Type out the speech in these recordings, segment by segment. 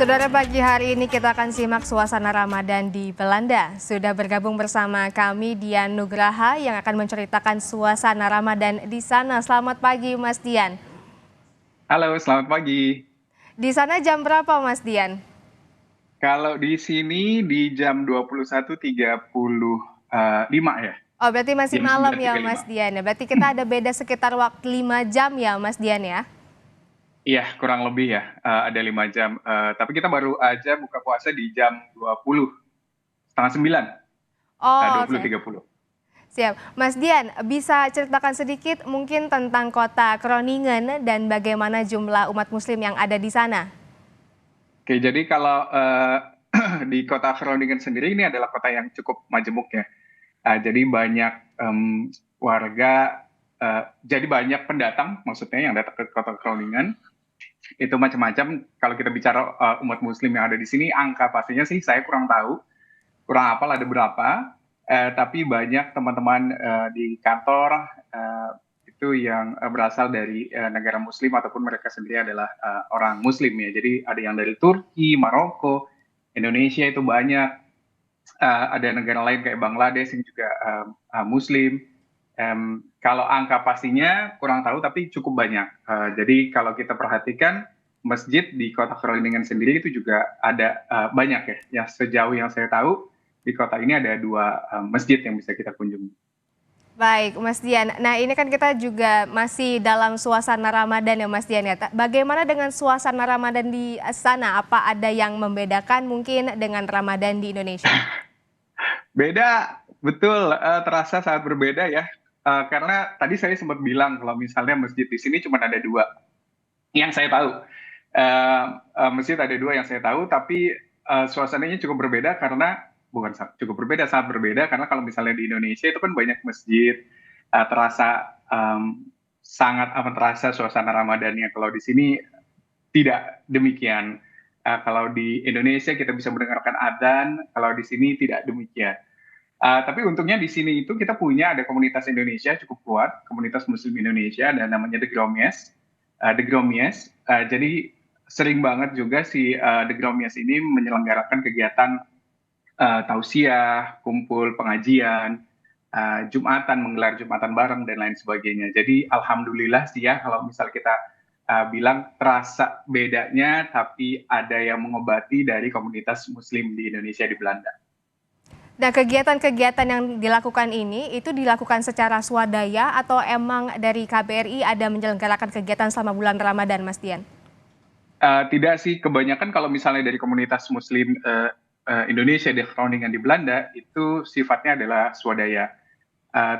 Saudara, pagi hari ini kita akan simak suasana Ramadan di Belanda. Sudah bergabung bersama kami Dian Nugraha yang akan menceritakan suasana Ramadan di sana. Selamat pagi Mas Dian. Halo, selamat pagi. Di sana jam berapa Mas Dian? Kalau di sini di jam 21.35 ya, Oh, berarti masih jam malam ya Mas 9.35. Dian ya. Berarti kita ada beda sekitar waktu 5 jam ya Mas Dian ya. Iya, kurang lebih ya, ada 5 jam. Tapi kita baru aja buka puasa di jam 20, setengah 9, Oh, oke. 20.30. Siap. Mas Dian, bisa ceritakan sedikit mungkin tentang kota Groningen dan bagaimana jumlah umat muslim yang ada di sana? Oke, jadi kalau di kota Groningen sendiri ini adalah kota yang cukup majemuk ya. Jadi banyak warga, jadi banyak pendatang maksudnya yang datang ke kota Groningen. Itu macam-macam. Kalau kita bicara umat muslim yang ada di sini, angka pastinya sih saya kurang tahu, kurang hafal ada berapa, tapi banyak teman-teman di kantor itu yang berasal dari negara muslim ataupun mereka sendiri adalah orang muslim ya. Jadi ada yang dari Turki, Maroko, Indonesia itu banyak, ada negara lain kayak Bangladesh yang juga muslim. Kalau angka pastinya kurang tahu, tapi cukup banyak. Jadi kalau kita perhatikan masjid di kota Groningen sendiri itu juga ada banyak ya. Yang sejauh yang saya tahu di kota ini ada 2 masjid yang bisa kita kunjungi. Baik, Mas Dian. Nah, ini kan kita juga masih dalam suasana Ramadan ya, Mas Dian ya. Bagaimana dengan suasana Ramadan di sana? Apa ada yang membedakan mungkin dengan Ramadan di Indonesia? Beda, betul, terasa sangat berbeda ya. Karena tadi saya sempat bilang kalau misalnya masjid di sini cuma ada 2 yang saya tahu. Masjid ada 2 yang saya tahu, tapi suasananya cukup berbeda karena bukan cukup berbeda, sangat berbeda karena kalau misalnya di Indonesia itu kan banyak masjid, terasa sangat amat terasa suasana Ramadannya. Kalau di sini tidak demikian. Kalau di Indonesia kita bisa mendengarkan adzan, kalau di sini tidak demikian. Tapi untungnya di sini itu kita punya ada komunitas Indonesia cukup kuat, komunitas Muslim Indonesia dan namanya The Gromies. The Gromies. Jadi sering banget juga si The Gromies ini menyelenggarakan kegiatan tausiah, kumpul pengajian, Jumatan, menggelar Jumatan bareng dan lain sebagainya. Jadi alhamdulillah sih ya kalau misal kita bilang terasa bedanya, tapi ada yang mengobati dari komunitas Muslim di Indonesia di Belanda. Nah, kegiatan-kegiatan yang dilakukan ini itu dilakukan secara swadaya atau emang dari KBRI ada menyelenggarakan kegiatan selama bulan Ramadan, Mas Dian? Tidak sih, kebanyakan kalau misalnya dari komunitas Muslim Indonesia di Groningen di Belanda itu sifatnya adalah swadaya.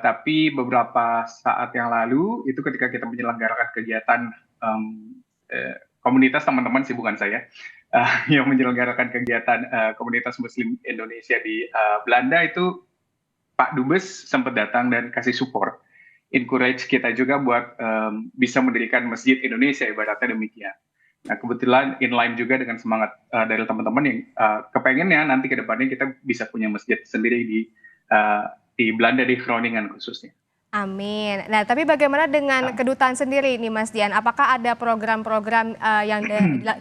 Tapi beberapa saat yang lalu itu ketika kita menyelenggarakan kegiatan komunitas teman-teman sih bukan saya yang menyelenggarakan kegiatan komunitas Muslim Indonesia di Belanda itu Pak Dubes sempat datang dan kasih support, encourage kita juga buat bisa mendirikan masjid Indonesia ibaratnya demikian. Nah, kebetulan inline juga dengan semangat dari teman-teman yang kepengennya nanti ke depannya kita bisa punya masjid sendiri di Belanda, di Groningen khususnya. Amin. Nah, tapi bagaimana dengan kedutaan sendiri nih, Mas Dian? Apakah ada program-program yang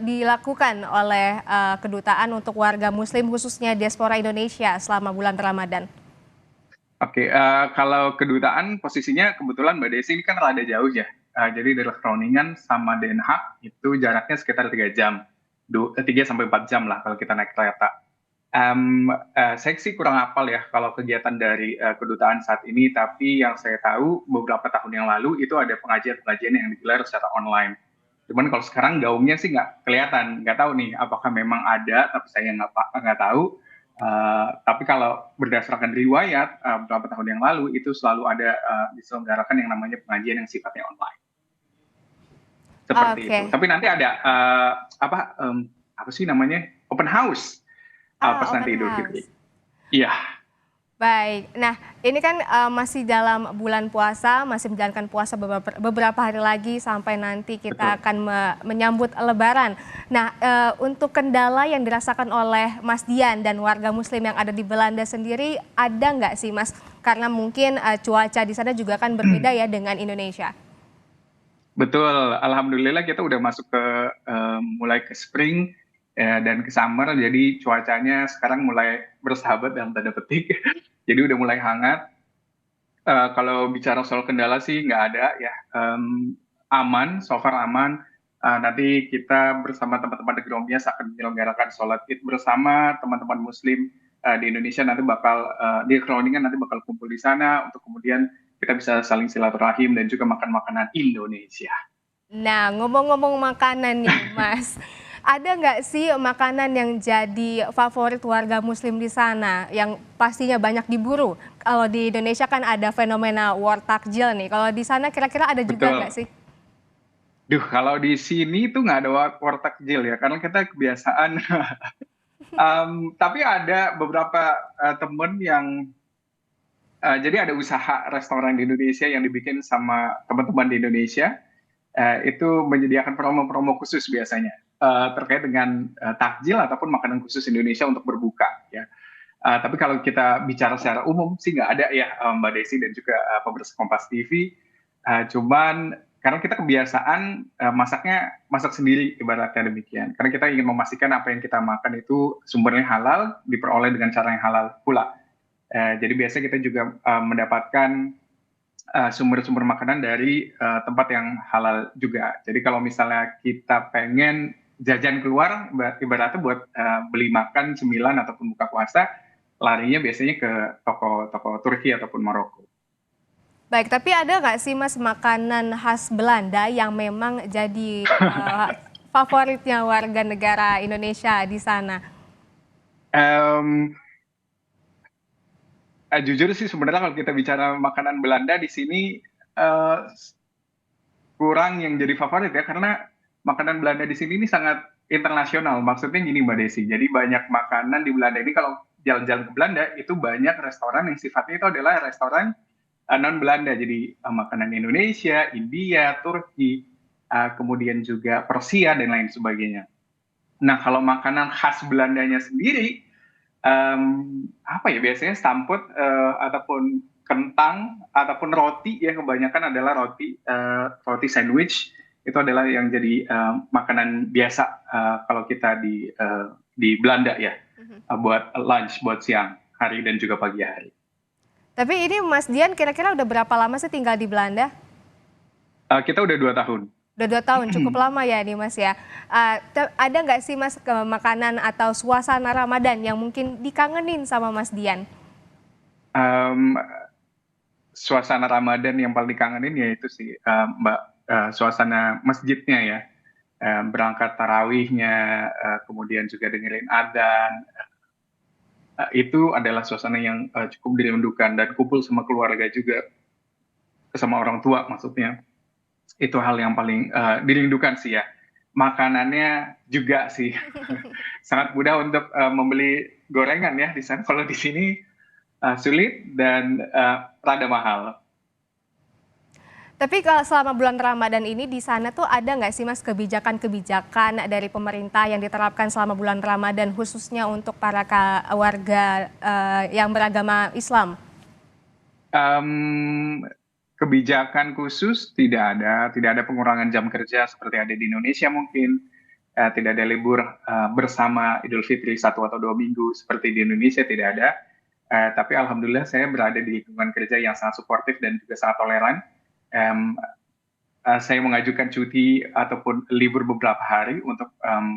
dilakukan oleh kedutaan untuk warga Muslim khususnya diaspora Indonesia selama bulan Ramadan? Oke, kalau kedutaan posisinya kebetulan Mbak Desi ini kan rada jauh ya. Jadi dari Groningen sama Den Haag itu jaraknya sekitar 3 jam, 3 sampai 4 jam lah kalau kita naik kereta. Saya sih kurang hafal ya kalau kegiatan dari kedutaan saat ini, tapi yang saya tahu beberapa tahun yang lalu itu ada pengajian-pengajian yang digelar secara online. Cuman kalau sekarang gaungnya sih nggak kelihatan, nggak tahu nih apakah memang ada, tapi saya nggak tahu. Tapi kalau berdasarkan riwayat beberapa tahun yang lalu itu selalu ada diselenggarakan yang namanya pengajian yang sifatnya online seperti itu. Oke. Tapi nanti ada apa sih namanya open house pas Open nanti Idul house. Fitri. Iya, Baik, nah ini kan masih dalam bulan puasa, masih menjalankan puasa beberapa hari lagi sampai nanti kita betul. akan menyambut Lebaran. Nah, untuk kendala yang dirasakan oleh Mas Dian dan warga Muslim yang ada di Belanda sendiri, ada nggak sih Mas? Karena mungkin cuaca di sana juga kan berbeda ya dengan Indonesia. Betul, alhamdulillah kita udah masuk ke mulai ke spring dan ke summer, jadi cuacanya sekarang mulai bersahabat dalam tanda petik. Jadi udah mulai hangat. Kalau bicara soal kendala sih nggak ada ya. Aman, so far aman. Nanti kita bersama teman-teman di Grombias akan menyelenggarakan sholat Id bersama teman-teman Muslim di Indonesia. Nanti bakal di Groningen nanti bakal kumpul di sana untuk kemudian kita bisa saling silaturahim dan juga makan makanan Indonesia. Nah, ngomong-ngomong makanan nih, Mas. Ada nggak sih makanan yang jadi favorit warga Muslim di sana yang pastinya banyak diburu? Kalau di Indonesia kan ada fenomena war takjil nih. Kalau di sana kira-kira ada juga nggak Betul. sih? Duh, kalau di sini tuh nggak ada warteg jil ya, karena kita kebiasaan. Tapi ada beberapa temen yang jadi ada usaha restoran di Indonesia yang dibikin sama teman-teman di Indonesia, itu menyediakan promo-promo khusus biasanya terkait dengan takjil ataupun makanan khusus Indonesia untuk berbuka ya. Tapi kalau kita bicara secara umum sih nggak ada ya, Mbak Desi dan juga pemirsa Kompas TV. Cuman karena kita kebiasaan masak sendiri ibaratnya demikian. Karena kita ingin memastikan apa yang kita makan itu sumbernya halal, diperoleh dengan cara yang halal pula. Jadi biasanya kita juga mendapatkan sumber-sumber makanan dari tempat yang halal juga. Jadi kalau misalnya kita pengen jajan keluar, ibaratnya buat beli makan cemilan ataupun buka puasa, larinya biasanya ke toko-toko Turki ataupun Maroko. Baik, tapi ada nggak sih Mas makanan khas Belanda yang memang jadi favoritnya warga negara Indonesia di sana? Um, Jujur sih sebenarnya kalau kita bicara makanan Belanda di sini uh, kurang yang jadi favorit ya, karena makanan Belanda di sini ini sangat internasional. Maksudnya gini Mbak Desi, jadi banyak makanan di Belanda ini kalau jalan-jalan ke Belanda itu banyak restoran yang sifatnya itu adalah restoran non Belanda, jadi makanan Indonesia, India, Turki, kemudian juga Persia dan lain sebagainya. Nah kalau makanan khas Belandanya sendiri, apa ya, biasanya stampot ataupun kentang ataupun roti ya, kebanyakan adalah roti sandwich, itu adalah yang jadi makanan biasa kalau kita di Belanda ya, buat lunch, buat siang hari dan juga pagi hari. Tapi ini Mas Dian kira-kira udah berapa lama sih tinggal di Belanda? Kita udah 2 tahun. Udah 2 tahun, cukup lama ya nih Mas ya. Ada nggak sih Mas makanan atau suasana Ramadan yang mungkin dikangenin sama Mas Dian? Um, Suasana Ramadan yang paling dikangenin ya itu sih Mbak, suasana masjidnya ya. Berangkat tarawihnya, kemudian juga dengerin adzan, itu adalah suasana yang cukup dirindukan, dan kumpul sama keluarga juga, sama orang tua maksudnya. Itu hal yang paling dirindukan sih ya. Makanannya juga sih sangat mudah untuk membeli gorengan ya di sana. Kalau di sini sulit dan rada mahal. Tapi kalau selama bulan Ramadan ini di sana tuh ada nggak sih Mas kebijakan-kebijakan dari pemerintah yang diterapkan selama bulan Ramadan khususnya untuk para warga yang beragama Islam? Um, Kebijakan khusus tidak ada pengurangan jam kerja seperti ada di Indonesia mungkin, tidak ada libur bersama Idul Fitri 1 atau 2 minggu seperti di Indonesia, tidak ada. Tapi alhamdulillah saya berada di lingkungan kerja yang sangat suportif dan juga sangat toleran. Saya mengajukan cuti ataupun libur beberapa hari untuk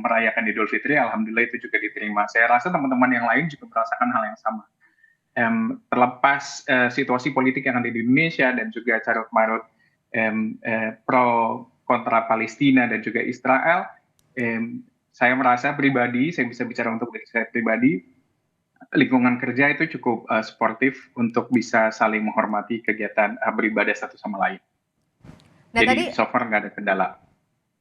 merayakan Idul Fitri, alhamdulillah itu juga diterima. Saya rasa teman-teman yang lain juga merasakan hal yang sama. Terlepas situasi politik yang ada di Indonesia dan juga carut marut pro kontra Palestina dan juga Israel, saya merasa pribadi, saya bisa bicara untuk diri saya pribadi, lingkungan kerja itu cukup sportif untuk bisa saling menghormati kegiatan beribadah satu sama lain. Nah Jadi tadi, so far nggak ada kendala.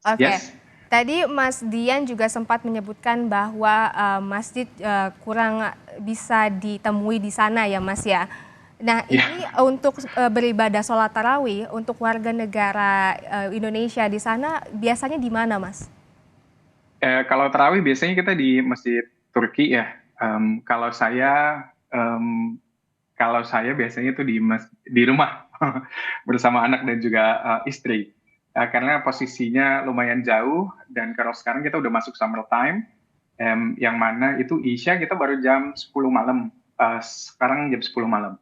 oke. Yes. Tadi Mas Dian juga sempat menyebutkan bahwa masjid kurang bisa ditemui di sana ya Mas ya. Nah Ya. ini untuk beribadah sholat tarawih untuk warga negara Indonesia di sana biasanya di mana Mas? Kalau tarawih biasanya kita di Masjid Turki ya. Kalau saya biasanya tuh di rumah bersama anak dan juga istri. Karena posisinya lumayan jauh, dan kalau sekarang kita udah masuk summer time, yang mana itu Isya kita baru jam 10 malam, sekarang jam 10 malam.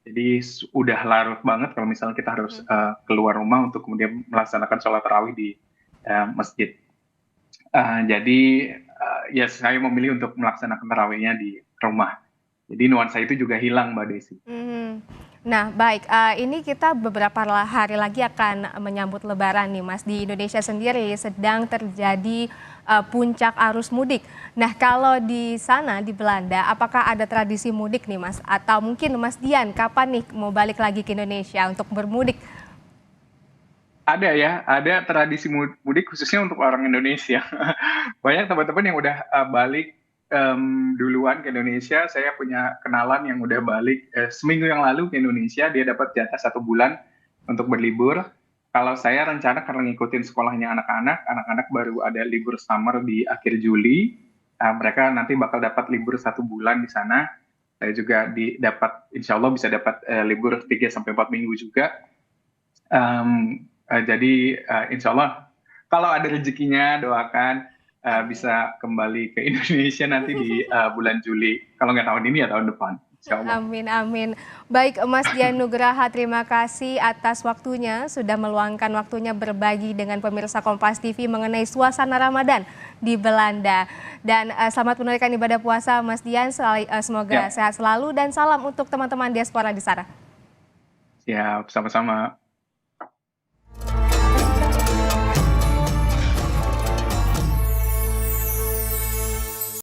Jadi udah larut banget kalau misalnya kita harus keluar rumah untuk kemudian melaksanakan sholat tarawih di masjid. Jadi ya saya memilih untuk melaksanakan tarawihnya di rumah. Jadi nuansa itu juga hilang, Mbak Desi. Nah, baik, ini kita beberapa hari lagi akan menyambut Lebaran nih, Mas. Di Indonesia sendiri sedang terjadi puncak arus mudik. Nah, kalau di sana di Belanda, apakah ada tradisi mudik nih, Mas? Atau mungkin Mas Dian, kapan nih mau balik lagi ke Indonesia untuk bermudik? Ada ya, ada tradisi mudik khususnya untuk orang Indonesia. Banyak teman-teman yang udah balik duluan ke Indonesia. Saya punya kenalan yang udah balik seminggu yang lalu ke Indonesia. Dia dapat jatah 1 bulan untuk berlibur. Kalau saya rencana karena ngikutin sekolahnya anak-anak baru ada libur summer di akhir Juli. Mereka nanti bakal dapat libur 1 bulan di sana. Saya juga insya Allah bisa dapat libur 3 sampai 4 minggu juga. Jadi insya Allah kalau ada rezekinya doakan bisa kembali ke Indonesia nanti di bulan Juli. Kalau nggak tahun ini ya tahun depan. Insya Allah. Amin, amin. Baik, Mas Dian Nugraha, terima kasih atas waktunya, sudah meluangkan waktunya berbagi dengan pemirsa Kompas TV mengenai suasana Ramadan di Belanda. Dan selamat menunaikan ibadah puasa, Mas Dian. Semoga sehat selalu dan salam untuk teman-teman diaspora di sana. Siap, sama-sama.